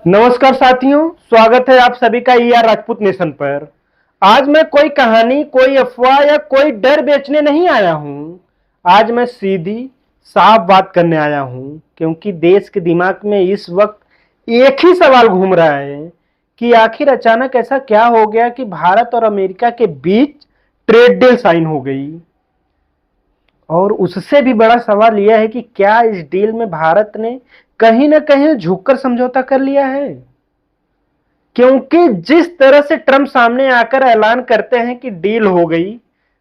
नमस्कार साथियों, स्वागत है आप सभी का राजपूत नेशन पर। आज मैं कोई कहानी, कोई अफवाह या कोई डर बेचने नहीं आया हूं। आज मैं सीधी साफ बात करने आया हूं, क्योंकि देश के दिमाग में इस वक्त एक ही सवाल घूम रहा है कि आखिर अचानक ऐसा क्या हो गया कि भारत और अमेरिका के बीच ट्रेड डील साइन हो गई। और उससे भी बड़ा सवाल यह है कि क्या इस डील में भारत ने कहीं ना कहीं झुककर समझौता कर लिया है। क्योंकि जिस तरह से ट्रंप सामने आकर ऐलान करते हैं कि डील हो गई,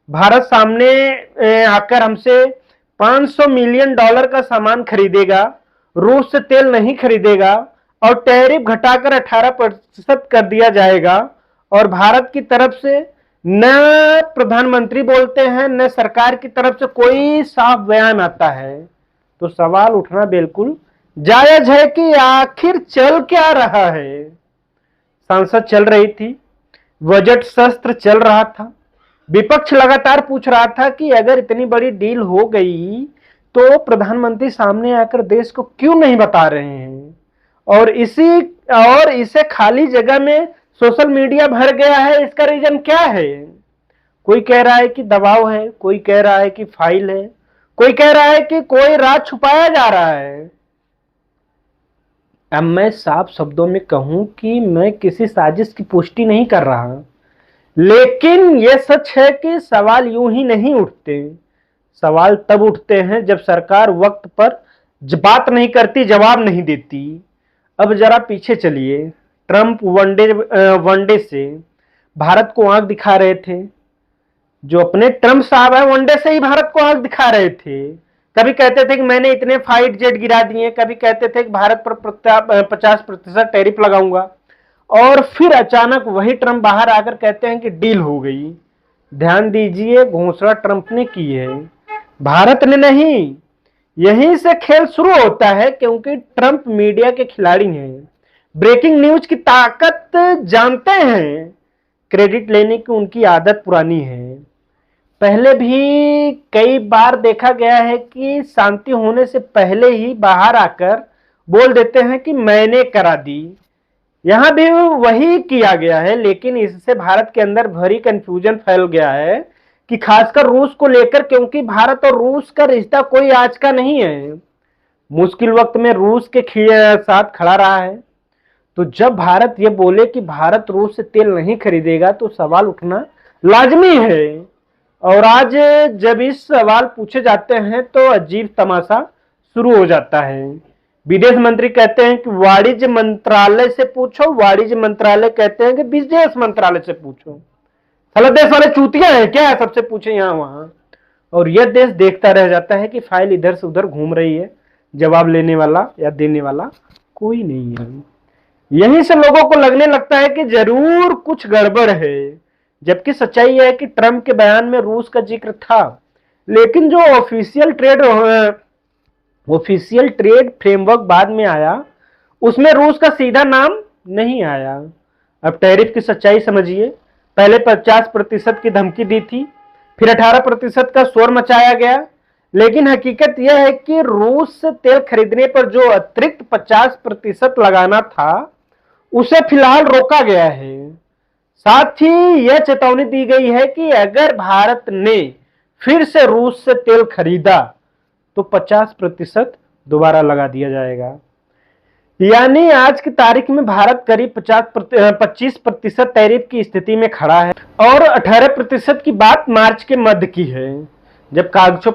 भारत सामने आकर हमसे 500 मिलियन डॉलर का सामान खरीदेगा, रूस से तेल नहीं खरीदेगा और टैरिफ घटाकर 18% कर दिया जाएगा, और भारत की तरफ से न प्रधानमंत्री बोलते हैं न सरकार की तरफ से कोई साफ बयान आता है, तो सवाल उठना बिल्कुल जायज है कि आखिर चल क्या रहा है। संसद चल रही थी, बजट शस्त्र चल रहा था, विपक्ष लगातार पूछ रहा था कि अगर इतनी बड़ी डील हो गई तो प्रधानमंत्री सामने आकर देश को क्यों नहीं बता रहे हैं। और इसे खाली जगह में सोशल मीडिया भर गया है। इसका रीजन क्या है? कोई कह रहा है कि दबाव है, कोई कह रहा है कि फाइल है, कोई कह रहा है कि कोई राज छुपाया जा रहा है। अब मैं साफ शब्दों में कहूं कि मैं किसी साजिश की पुष्टि नहीं कर रहा, लेकिन यह सच है कि सवाल यूं ही नहीं उठते। सवाल तब उठते हैं जब सरकार वक्त पर बात नहीं करती, जवाब नहीं देती। अब जरा पीछे चलिए। ट्रंप वनडे से भारत को आंख दिखा रहे थे। जो अपने ट्रंप साहब है, वनडे से ही भारत को आंख दिखा रहे थे। कभी कहते थे कि मैंने इतने फाइट जेट गिरा दिए, कभी कहते थे कि भारत पर 50% टैरिफ लगाऊंगा, और फिर अचानक वही ट्रंप बाहर आकर कहते हैं कि डील हो गई। ध्यान दीजिए, घोषणा ट्रंप ने की है, भारत ने नहीं। यहीं से खेल शुरू होता है, क्योंकि ट्रंप मीडिया के खिलाड़ी हैं, ब्रेकिंग न्यूज की ताकत जानते हैं, क्रेडिट लेने की उनकी आदत पुरानी है। पहले भी कई बार देखा गया है कि शांति होने से पहले ही बाहर आकर बोल देते हैं कि मैंने करा दी। यहां भी वही किया गया है, लेकिन इससे भारत के अंदर भारी कंफ्यूजन फैल गया है कि खासकर रूस को लेकर, क्योंकि भारत और रूस का रिश्ता कोई आज का नहीं है। मुश्किल वक्त में रूस के साथ खड़ा रहा है। तो जब भारत ये बोले कि भारत रूस से तेल नहीं खरीदेगा, तो सवाल उठना लाजमी है। और आज जब इस सवाल पूछे जाते हैं तो अजीब तमाशा शुरू हो जाता है। विदेश मंत्री कहते हैं कि वाणिज्य मंत्रालय से पूछो, वाणिज्य मंत्रालय कहते हैं कि विदेश मंत्रालय से पूछो। साला देश वाले चूतिया हैं क्या, सबसे पूछे यहाँ वहां। और यह देश देखता रह जाता है कि फाइल इधर से उधर घूम रही है, जवाब लेने वाला या देने वाला कोई नहीं है। यहीं से लोगों को लगने लगता है कि जरूर कुछ गड़बड़ है, जबकि सच्चाई यह है कि ट्रंप के बयान में रूस का जिक्र था, लेकिन जो ऑफिशियल ट्रेड फ्रेमवर्क बाद में आया, उसमें रूस का सीधा नाम नहीं आया। अब टैरिफ की सच्चाई समझिए। पहले 50% की धमकी दी थी, फिर 18% का शोर मचाया गया, लेकिन हकीकत यह है कि रूस से तेल खरीदने पर जो अतिरिक्त 50% लगाना था, उसे फिलहाल रोका गया है। साथ ही यह चेतावनी दी गई है कि अगर भारत ने फिर से रूस से तेल खरीदा तो 50% दोबारा लगा दिया जाएगा। यानी आज की तारीख में भारत करीब 25% टैरिफ की स्थिति में खड़ा है, और 18% की बात मार्च के मध्य की है, जब कागजों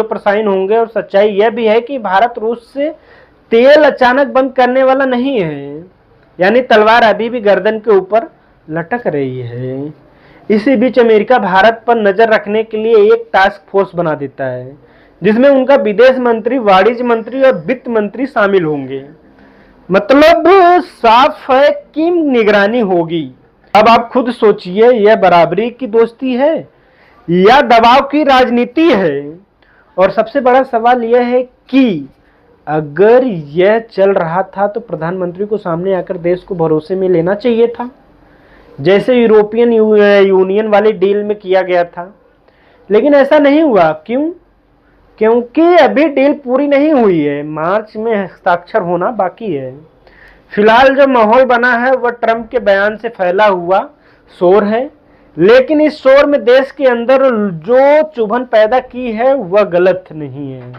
पर साइन होंगे। और सच्चाई यह भी है कि भारत रूस से तेल अचानक बंद करने वाला नहीं है, यानी तलवार अभी भी गर्दन के ऊपर लटक रही है। इसी बीच अमेरिका भारत पर नजर रखने के लिए एक टास्क फोर्स बना देता है, जिसमें उनका विदेश मंत्री, वाणिज्य मंत्री और वित्त मंत्री शामिल होंगे। मतलब साफ है कि निगरानी होगी। अब आप खुद सोचिए, यह बराबरी की दोस्ती है या दबाव की राजनीति है? और सबसे बड़ा सवाल यह है कि अगर यह चल रहा था तो प्रधानमंत्री को सामने आकर देश को भरोसे में लेना चाहिए था, जैसे यूरोपियन यूनियन वाली डील में किया गया था। लेकिन ऐसा नहीं हुआ। क्यों? क्योंकि अभी डील पूरी नहीं हुई है, मार्च में हस्ताक्षर होना बाकी है। फिलहाल जो माहौल बना है वह ट्रंप के बयान से फैला हुआ शोर है, लेकिन इस शोर में देश के अंदर जो चुभन पैदा की है वह गलत नहीं है।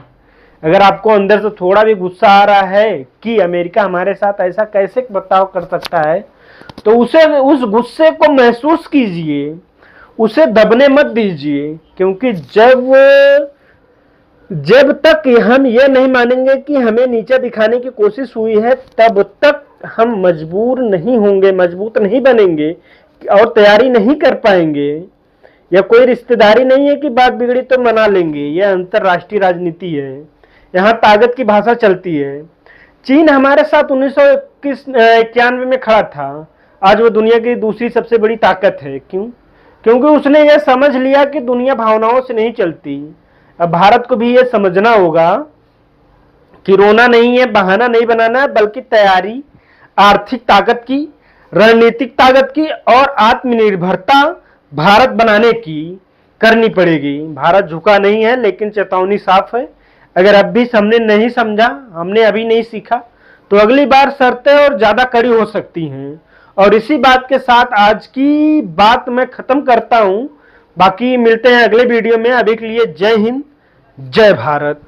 अगर आपको अंदर से थोड़ा भी गुस्सा आ रहा है कि अमेरिका हमारे साथ ऐसा कैसे बर्ताव कर सकता है, तो उस गुस्से को महसूस कीजिए, उसे दबने मत दीजिए, क्योंकि जब तक हम ये नहीं मानेंगे कि हमें नीचे दिखाने की कोशिश हुई है, तब तक हम मजबूर नहीं होंगे, मजबूत नहीं बनेंगे और तैयारी नहीं कर पाएंगे। यह कोई रिश्तेदारी नहीं है कि बात बिगड़ी तो मना लेंगे, यह अंतरराष्ट्रीय राजनीति है, यहाँ ताकत की भाषा चलती है। चीन हमारे साथ 1991 में खड़ा था, आज वो दुनिया की दूसरी सबसे बड़ी ताकत है। क्यों? क्योंकि उसने यह समझ लिया कि दुनिया भावनाओं से नहीं चलती। अब भारत को भी यह समझना होगा कि रोना नहीं है, बहाना नहीं बनाना है, बल्कि तैयारी, आर्थिक ताकत की, रणनीतिक ताकत की और आत्मनिर्भरता भारत बनाने की करनी पड़ेगी। भारत झुका नहीं है, लेकिन चेतावनी साफ है। अगर अब भी हमने नहीं समझा, हमने अभी नहीं सीखा, तो अगली बार शर्तें और ज्यादा कड़ी हो सकती हैं। और इसी बात के साथ आज की बात मैं खत्म करता हूं। बाकी मिलते हैं अगले वीडियो में। अभी के लिए जय हिंद, जय भारत।